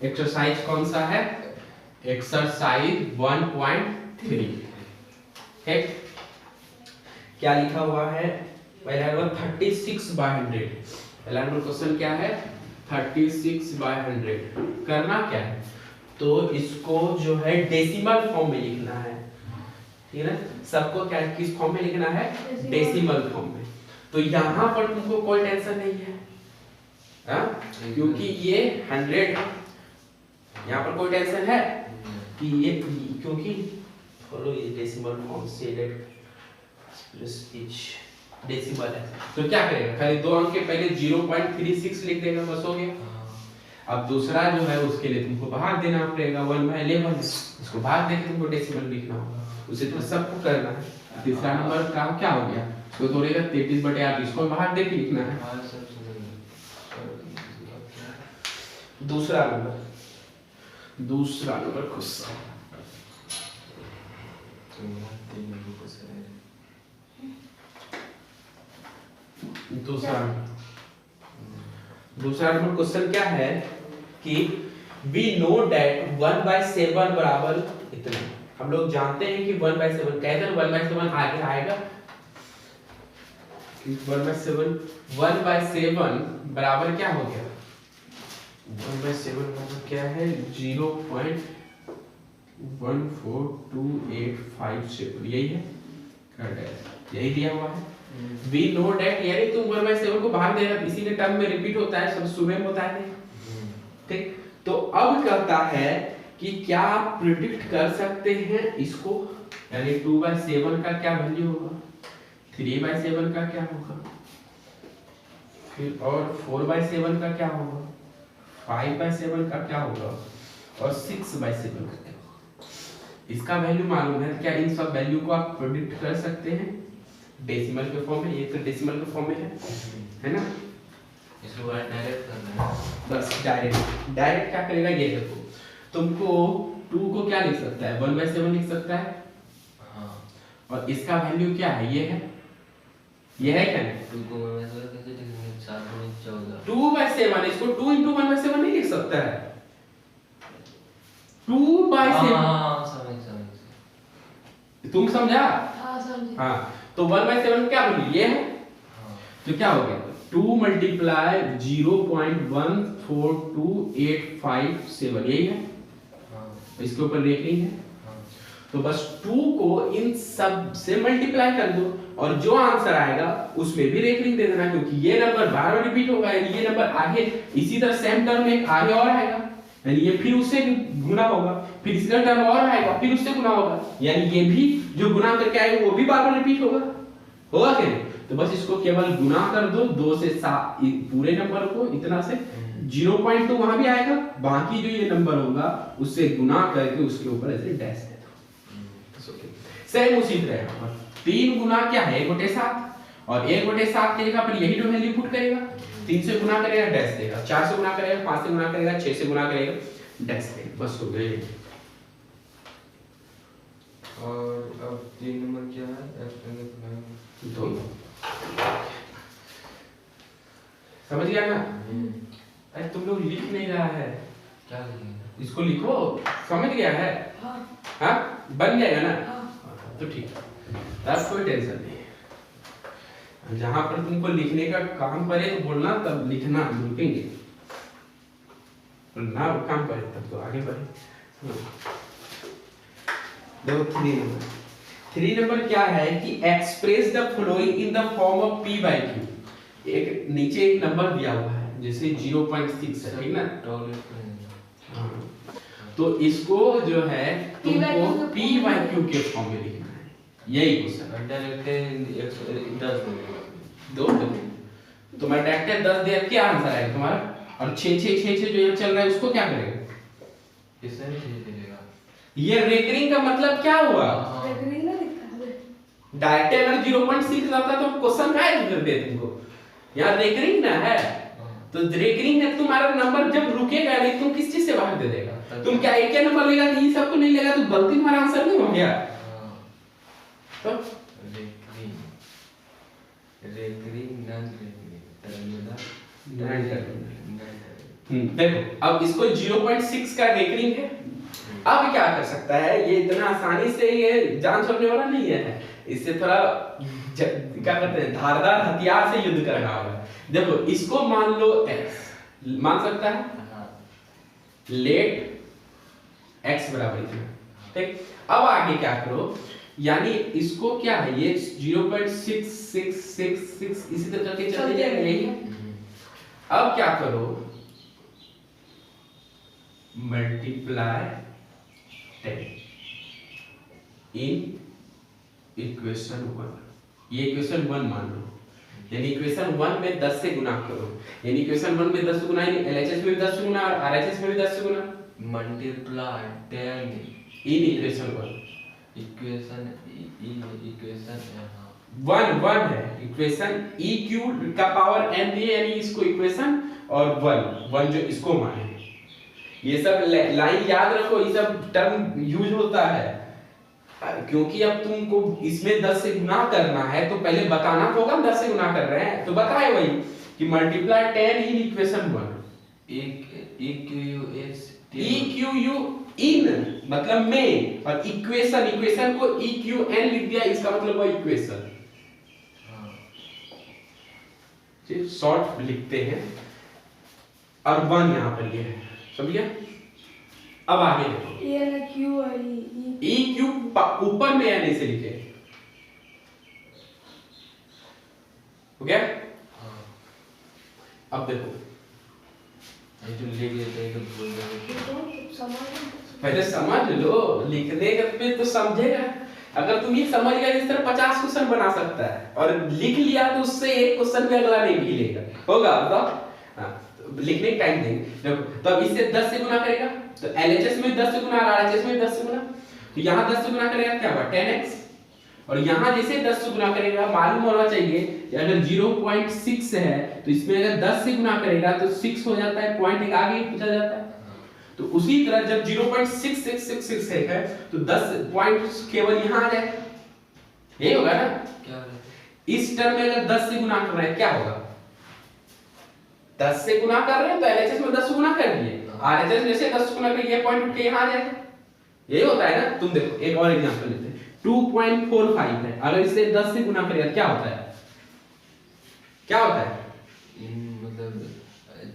Exercise कौन सा है? एक्सरसाइज 1.3। ठीक, क्या लिखा हुआ है? पहला नंबर 36/100। पहला नंबर क्वेश्चन क्या है? 36/100। करना क्या है? तो इसको जो है डेसिमल फॉर्म में लिखना है, ठीक है ना? सबको क्या किस फॉर्म में लिखना है? डेसिमल फॉर्म में। तो यहाँ पर तुमको कोई टेंशन नहीं है, क्योंकि ये 100 है। यहाँ पर कोई टेंशन है कि ये, क्योंकि फॉलो ये डेसिमल फॉर्म से डेसिमल है। तो क्या करेगा? खाली 2 अंक के पहले 0.36 लिख देगा, बस हो गया। अब दूसरा जो है उसके लिए तुमको भाग देना पड़ेगा, 1/11 उसको भाग देके तुमको डेसिमल लिखना होगा, उसे तो सबको करना है। तीसरा नंबर का क्या हो गया? उसको तोड़ेगा 33/8, इसको भाग देके लिखना है। दूसरा नंबर क्वेश्चन, दूसरा नंबर क्वेश्चन क्या है कि we know that 1/7 बराबर इतना। हम लोग जानते हैं कि 1/7 कहते हैं 1/7 आगे आएगा, 1/7 बराबर क्या हो गया? 1/7 बराबर क्या है? 0.142857, यही है, यही दिया हुआ है। We know that, यानी तुम 1/7 को भाग देना, इसीलिए टर्म में रिपीट होता है, सब सुबह में होता है। ठीक, तो अब कहता है कि क्या आप प्रिडिक्ट कर सकते हैं इसको, यानी 2/7 का क्या वैल्यू होगा, 3/7 का क्या होगा, फिर और 4/7 का क्या होगा, 5/7 का क्या होगा, और 6/7 का क्या होगा। इसका वैल्यू मालूम है, क्या इन सब वैल्यू को आप प्रिडिक्ट कर सकते हैं डेसिमल के फॉर्म में? ये तो डेसिमल के फॉर्म में है ना? इसको डायरेक्ट करना है, बस डायरेक्ट क्या करेगा? ये देखो, तुमको 2 को क्या लिख सकता है? 1/7 लिख सकता है। हाँ, और इसका वैल्यू क्या है? ये है क्या? 2 को 1/7 कैसे लिखेंगे? 4 गुणे 14। 2/7, इसको 2 × 1/7 नहीं लिख सकता है। 2/7, हाँ, समझ तुम समझा? हाँ समझे। हाँ, तो 1/7 क्या वैल्यू ये है, तो क्या हो गया? 2 × 0.142857, यही है। इसके ऊपर रेखिंग है, तो बस 2 को इन सब से मल्टीप्लाई कर दो, और जो आंसर आएगा उसमें भी रेखिंग दे देना, क्योंकि ये नंबर बार बार रिपीट होगा, यानी ये नंबर आगे इसी तरह सेम टर्म में आगे और आएगा, यानी ये फिर उससे गुना होगा, फिर इसका टर्म और आएगा, फिर उससे गुना होगा, यानी ये भी जो गुना करके आएगा वो भी बार बार रिपीट होगा कि नहीं? तो बस इसको केवल गुना कर दो 2 से 7, पूरे नंबर को इतना से 0.2 वहां भी आएगा, बाकी जो ये नंबर होगा उससे गुना करके उसके ऊपर ऐसे डैश दे दो। सेम उसी तरह 3 गुना क्या है? 1/7, और 1/7 के जगह पर यही जो वैल्यू पुट करेगा, 3 से गुना करेगा डैश देगा, 4 से गुना करेगा, 5 से गुना करेगा, 6 से गुना करेगा डैश देगा, बस हो गए। और अब 3 नंबर क्या है? तो समझ गया ना? अरे तुम लोग लिख नहीं रहा है, क्या लिखेंगे? इसको लिखो, समझ गया है? हाँ, बन जाएगा ना? तो ठीक है, तब कोई टेंशन नहीं है। जहां पर तुमको लिखने का काम पड़े तो बोलना, तब लिखना, रुकेंगे ना, काम पड़े तब तो आगे बढ़े। देखो 3 नंबर क्या है कि express the following in the form of p/q। एक नीचे एक नंबर दिया हुआ है, जैसे 0.6 है, ठीक ना? तो इसको जो है तुमको p/q के फॉर्म में लिखना है, यही क्वेश्चन। डायरेक्ट 10 दो तो मैं डायरेक्ट 10 दे, क्या आंसर आएगा तुम्हारा? और 6 जो ये चल रहा है उसको क्या करेगा? इससे नहीं चलेगा। ये रेकरिंग का मतलब क्या हुआ? रेकरिंग ना लिखा है। डायरेक्ट अगर 0.6 रहता तो क्वेश्चन का आंसर दे तुमको, यहाँ रेकरिंग ना है, तो रेकरिंग है, तुम्हारा नंबर जब रुकेगा नहीं तुम किस चीज से भाग दे देगा? तुम क्या एक ही नंबर लेगा कि ये सबको नहीं लेगा, तो गलती तुम्हारा आंसर नहीं हो गया? तो रेकरिंग नॉन रेकरिंग देखो अब इसको 0.6 का रेकरिंग है। अब क्या कर सकता है, ये इतना आसानी से ये जान छोड़ने वाला नहीं है, इससे थोड़ा क्या कहते हैं धारदार हथियार से युद्ध करना होगा। देखो इसको मान लो x, मान सकता है हाँ लेट x बराबर इतना, ठीक। अब आगे क्या करो, यानी इसको क्या है ये 0.6666 इसी तरह के चलते जाएगा, यही है। अब क्या करो, मल्टीप्लाई 10 इन इक्वेशन 1, ये इक्वेशन 1 मान लो, यानी इक्वेशन 1 में 10 से गुना करो, यानी इक्वेशन 1 में 10 से गुना, यानी LHS में भी 10 से गुना और RHS में भी 10 से गुना, multiply 10 in equation 1 equation equation 1 है, इक्वेशन e क्यूब का पावर n दिए, यानी इसको इक्वेशन और 1 जो इसको माने। ये सब लाइन याद रखो, ये सब टर्म यूज होता है, क्योंकि अब तुमको इसमें 10 से गुना करना है तो पहले बताना तो होगा 10 से गुना कर रहे हैं, तो बताए वही कि मल्टीप्लाई 10 इन इक्वेशन 1, EQU इन मतलब में, और इक्वेशन को EQN लिख दिया, इसका मतलब वो इक्वेशन। शॉर्ट लिखते हैं और 1 यहाँ पर ये है, समझिए। अब आगे देखो, ये ना क्यू है E क्यूब ऊपर में n से लिखे, हो गया। अब देखो ये जो लिख लेते हैं तो भूल जाते पहले समझ लो, लिखने के फिर तो समझेगा। अगर तुम ये समझ गए इस तरह 50 क्वेश्चन बना सकता है, और लिख लिया तो उससे एक क्वेश्चन भी अगला नहीं भी लेगा, होगा बताओ। हाँ, तो लिखने का टाइम देंगे। देखो तो अब इससे 10 से गुना करेगा तो LHS में 10 से गुना और RHS में 10 से गुना, तो यहाँ 10 से गुना करेगा क्या हुआ 10x, और यहाँ जैसे 10 से गुना करेगा मालूम होना चाहिए कि अगर 0.6 है तो इसमें अगर 10 से गुना करेगा तो 6 हो जाता है, पॉइंट एक आगे पूछा जाता है। तो उसी तरह जब 0.6666 है तो 10 पॉइंट केवल यहाँ आ जाएगा, यही होगा ना। क्या इस टर्म में अगर 10 से गुना कर रहे हैं क्या होगा, 10 से गुना कर रहे हैं तो LHS में 10 से गुना कर दिए, RHS में से 10 से गुना कर ये पॉइंट उठ के यहाँ आ जाएगा, यही होता है ना। तुम देखो एक और एग्जांपल लेते हैं, 2.45 है, अगर इसे 10 से गुना करेगा क्या होता है, क्या होता है, मतलब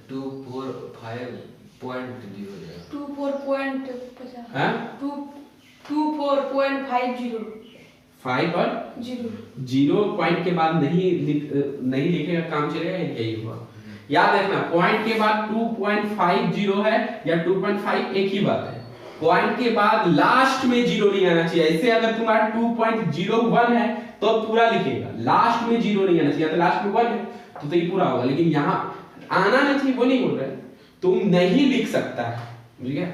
245.0 जाएगा 24.50 हाँ 24.50 5 और 0 पॉइंट के बाद नहीं लिखेगा, काम चलेगा, यही हुआ। याद रखना पॉइंट के बाद 2.50 है या 2.5 एक ही बात है, पॉइंट के बाद लास्ट में 0 नहीं आना चाहिए। ऐसे अगर तुम्हारा 2.01 है तो पूरा लिखेगा, लास्ट में 0 नहीं आना चाहिए, तो लास्ट में 1 है तो ये पूरा होगा, लेकिन यहाँ आना नहीं चाहिए, वो नहीं बोल रहे, तुम नहीं लिख सकता है, समझ गया।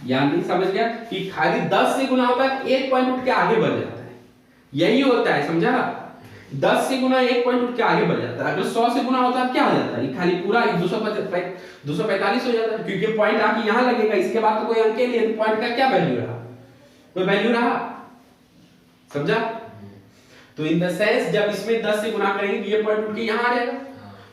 यानी समझ गया कि खाली 10 से गुना होता है एक पॉइंट उठ के आगे बढ़ जाता है, यही होता है, समझा। 10 से गुना एक पॉइंट उठ के आगे बढ़ जाता है, अगर 100 से गुना होता है क्या हो जाता है, खाली पूरा 245 हो जाता है, क्योंकि पॉइंट आके यहाँ लगेगा, इसके बाद तो कोई अंक ही नहीं है, तो पॉइंट का क्या वैल्यू रहा, कोई वैल्यू रहा, समझा। तो इन द सेंस जब इसमें 10 से गुना करेंगे तो ये पॉइंट उठ के यहाँ आ जाएगा,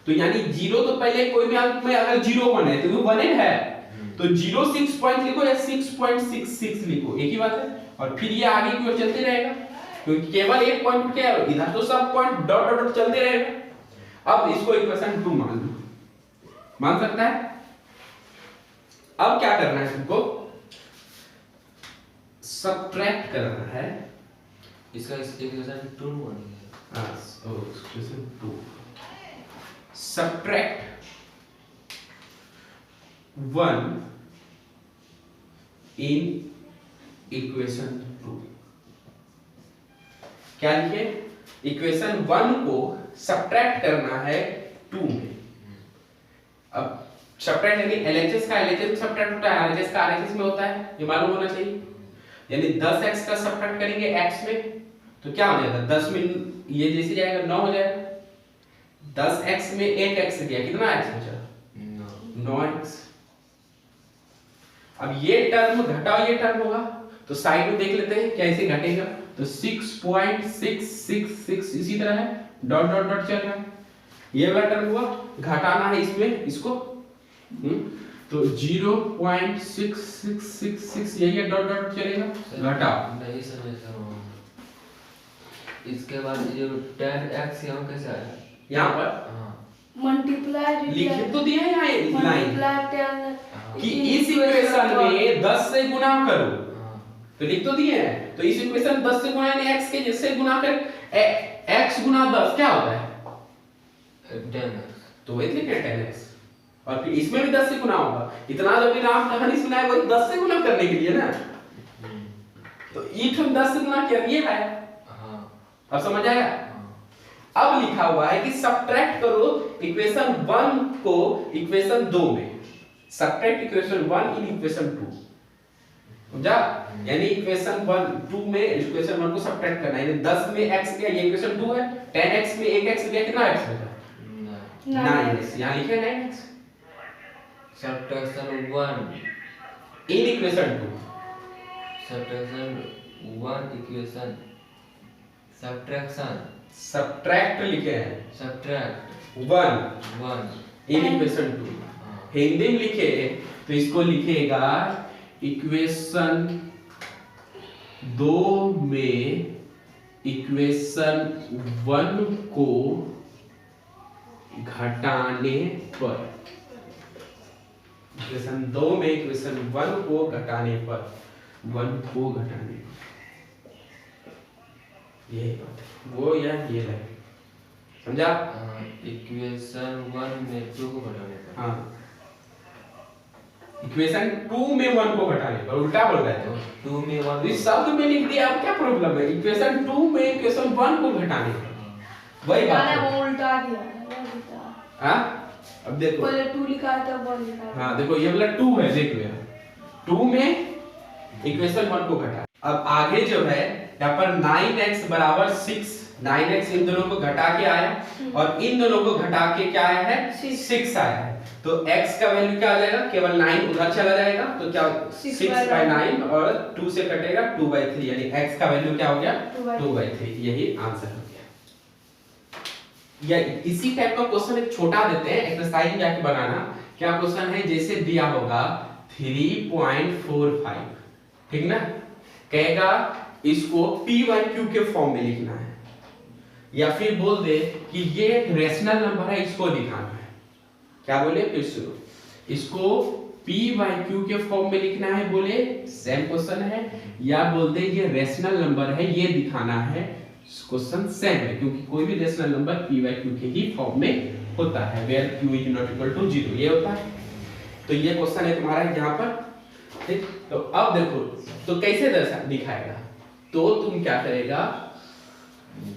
तो यानी 0 तो पहले कोई भी अंक में अगर 0 है तो वो 1 है, तो 06 पॉइंट लिखो या 6.66 लिखो, एक ही बात है, और फिर ये आगे की ओर चलते रहेगा, क्योंकि केवल एक पॉइंट उठ के इधर तो सब पॉइंट डॉट डॉट चलते रहेगा। अब इसको इक्वेशन 2 मान लो, मान सकता है। अब क्या करना है, तुमको सब्ट्रैक्ट करना है, इसका इक्वेशन 2 बनेगा। हां तो इक्वेशन 2 सब्ट्रैक्ट 1 इन इक्वेशन 2, क्या लिखे, इक्वेशन 1 को सब्ट्रैक्ट करना है 2 में। अब सब्ट्रैक्ट यानी LHS का LHS में सब्ट्रैक्ट होता है, RHS का RHS में होता है, ये मालूम होना चाहिए। यानी 10x का सब्ट्रैक्ट करेंगे x में तो क्या हो जाएगा, 10 में ये जैसे जाएगा 9 हो जाएगा, 10x में 1x गया, कितना x बचा 9x। अब ये टर्म घटाओ ये टर्म होगा, तो साइड में देख लेते हैं कैसे घटेगा, तो 6.666 इसी तरह है, डॉट डॉट डॉट चल रहा है, ये वाला टर्म हुआ, घटाना है इसमें इसको, तो 0.6666 यही है, डॉट डॉट चलेगा, घटा नहीं समझ रहा हूँ। इसके बाद ये 10x यहाँ कैसे आया? यहाँ पर हाँ मल्टीप्लाई लिखे तो दिया है यहाँ लाइन मल्टीप्लाई 10 कि इस इक्वेशन में 10 से गुना करो, हाँ तो लिख तो दिए हैं, तो इस इक्वेशन 10 से गुना यानी x के जैसे गुना कर x गुना 10 क्या होता है? 10x। तो वही लिखे 10x, और फिर इसमें भी 10 से गुना होगा। इतना जब भी नाम कहानी सुना है वही 10 से गुना करने के लिए ना, तो ई ठन 10 से गुना किया ये है। हाँ अब समझ आया? अब लिखा हुआ है कि सब्ट्रैक्ट करो इक्वेशन 1 को इक्वेशन 2 में, सब्ट्रैक्ट इक्वेशन 1 इन इक्वेशन 2, समझा? यानी इक्वेशन 1 2 में इक्वेशन 1 को सब्ट्रैक्ट करना है, यानी 10 में x गया, ये इक्वेशन 2 है, 10x में 1x गया, कितना x बचा? 9x, यहां लिखे 9x subtraction 1 in equation 2, subtraction 1 equation subtract लिखे हैं सब्ट्रैक्ट 1 1 इन इक्वेशन 2, हिंदी में लिखे तो इसको लिखेगा इक्वेशन 2 में इक्वेशन 1 को घटाने पर, इक्वेशन 2 में इक्वेशन 1 को घटाने पर, 1 को घटाने पर, ये वो या ये है, समझा? इक्वेशन 1 में 2 को घटाने पर, हाँ इक्वेशन 2 में 1 को घटाने पर, उल्टा बोल रहे थे 2 में 1 इस शब्द में लिख दिया, अब क्या प्रॉब्लम है? इक्वेशन 2 में इक्वेशन 1 को घटाने पर, वही बात मैंने है। वो उल्टा दिया है, वो उल्टा। हाँ अब देखो, पहले 2 लिखा था, 1 लिखा था। हाँ देखो ये वाला 2 है, देखो यहाँ 2 में इक्वेशन 1 को घटा। अब आगे जो है यहाँ पर 9x बराबर 6, 9x इन दोनों को घटा के आया और इन दोनों को घटा के क्या आया है? 6 आया है, तो x का वैल्यू क्या आ जाएगा? केवल 9 उधर चला जाएगा, तो क्या 6/9 और 2 से कटेगा 2/3, यानी x का वैल्यू क्या हो गया? 2/3, यही आंसर हो गया। या इसी टाइप का क्वेश्चन एक छोटा देते हैं, एक्सरसाइज में जाके बनाना। क्या क्वेश्चन है? जैसे दिया होगा 3.45, ठीक ना, कहेगा इसको p/q के फॉर्म में लिखना है, या फिर बोल दे कि ये रेशनल नंबर है, इसको दिखाना है। क्या बोले? फिर सुनो, इसको p/q के फॉर्म में लिखना है, बोले सेम क्वेश्चन है, या बोल दे ये रेशनल नंबर है, ये दिखाना है, क्वेश्चन सेम है, क्योंकि कोई भी रेशनल नंबर p/q के ही फॉर्म में होता है, वेयर q ≠ 0 ये होता है। तो ये क्वेश्चन है तुम्हारा यहाँ पर, ठीक। तो अब देखो तो कैसे दिखाएगा, तो तुम क्या करेगा,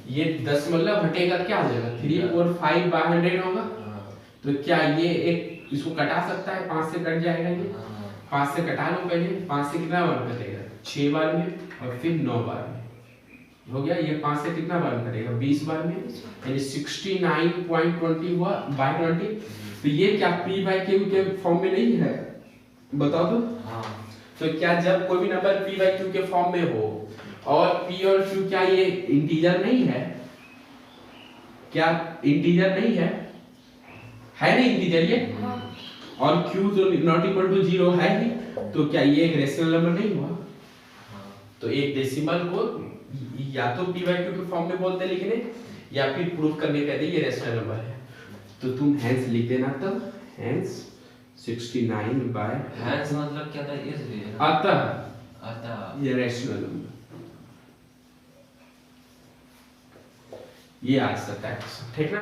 ये दशमलव घटेगा, क्या हो जाएगा? 3/5/100 होगा, तो क्या ये एक इसको कटा सकता है? 5 से कट जाएगा, ये 5 से कटा लो पहले, 5 से कितना बार कटेगा? 6 बार में, और फिर 9 बार में हो गया। ये 5 से कितना बार कटेगा? 20 बार में, यानी 69.20 हुआ बाय 20। तो ये क्या p/q के फॉर्म में नहीं है? बताओ तो। हाँ तो क्या जब कोई भी नंबर p/q के फॉर्म में हो और p और q, क्या ये इंटीजर नहीं है? क्या इंटीजर नहीं है? है नहीं इंटीजर ये, और q तो ≠ 0 है ही, तो क्या ये एक रेशनल नंबर नहीं हुआ? तो एक डेसिमल को या तो p/q के फॉर्म में बोलते लिखने, या फिर प्रूफ करने कहते ये रेशनल नंबर है। तो तुम हेंस लिख देना, तब हेंस 69/, हैंस मतलब क्या था? इसलिए अतः अतः ये रेशनल नंबर, ये आ सकता है, ठीक ना।